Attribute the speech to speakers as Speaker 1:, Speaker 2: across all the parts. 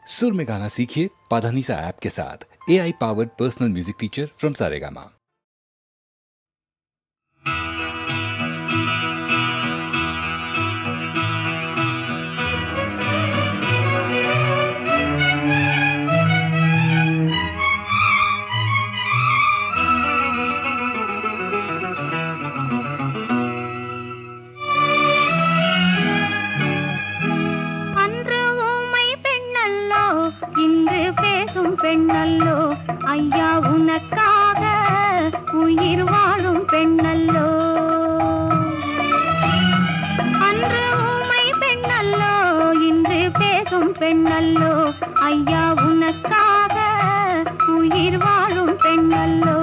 Speaker 1: सुर में गाना सीखिए पाधानीसा ऐप के साथ। AI powered personal music teacher from Saregama.
Speaker 2: பெண்ணல்லோ ஐயா உனக்காக உயிர் வாழும் பெண்ணல்லோ, அன்று ஊமை பெண்ணல்லோ இன்று பேசும் பெண்ணல்லோ, ஐயா உனக்காக உயிர் வாழும் பெண்ணல்லோ.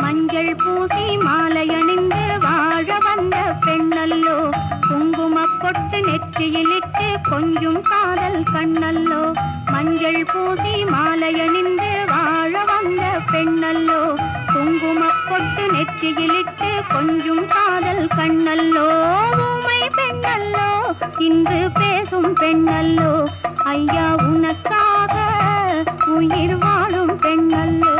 Speaker 2: மஞ்சள் பூசி மாலையணிந்து வாழ வந்த பெண்ணல்லோ, குங்குமப் பொட்டு நெற்றியிலிட்டு கொஞ்சும் காதல் கண்ணல்லோ. மஞ்சள் பூசி மாலையணிந்து வாழ வந்த பெண்ணல்லோ, குங்குமப் பொட்டு நெற்றியிலிட்டு கொஞ்சும் காதல் கண்ணல்லோ. ஊமை பெண்ணல்லோ இன்று பேசும் பெண்ணல்லோ, ஐயா உனக்காக உயிர் வாழும் பெண்ணல்லோ.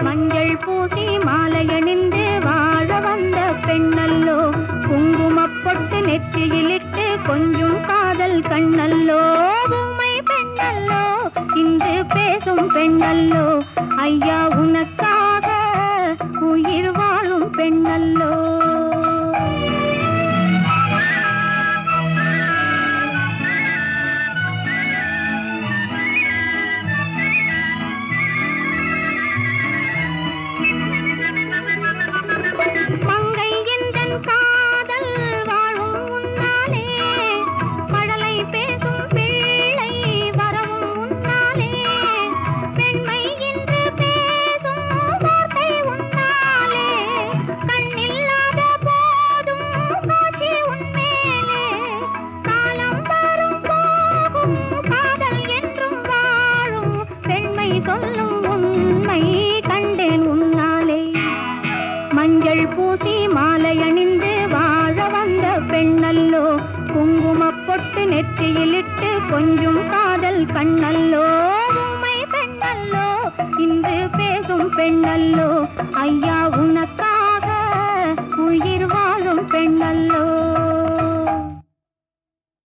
Speaker 2: மஞ்சள் பூசி மாலையணிந்து வாழ வந்த பெண்ணல்லோ, குங்குமப் பொட்டு நெற்றியிலிட்டு கொஞ்சும் காதல் கண்ணல்லோ. ஊமை பெண்ணல்லோ இன்று பேசும் பெண்ணல்லோ, ஐயா உனக்காக உயிர் வாழும் பெண்ணல்லோ. மங்கை எந்தன் காதல் வாழும் உன்னாலே, மழலை பேசும் பிள்ளை வரவும் உன்னாலே, பெண்மை இன்று பேசும் வார்த்தை உன்னாலே, கண்ணில்லாத போதும் காட்சி உன்மேலே, காலம் வரும் போகும் காதல் என்றும் வாழும், பெண்மை சொல்லும் உண்மை கண்டேன் உன்னாலே. மஞ்சள் பூசி மாலையணிந்து வாழ வந்த பெண்ணல்லோ, குங்குமப் பொட்டு நெற்றியிலிட்டு கொஞ்சும் காதல் கண்ணல்லோ. ஊமை பெண்ணல்லோ இன்று பேசும் பெண்ணல்லோ, ஐயா உனக்காக உயிர் வாழும் பெண்ணல்லோ.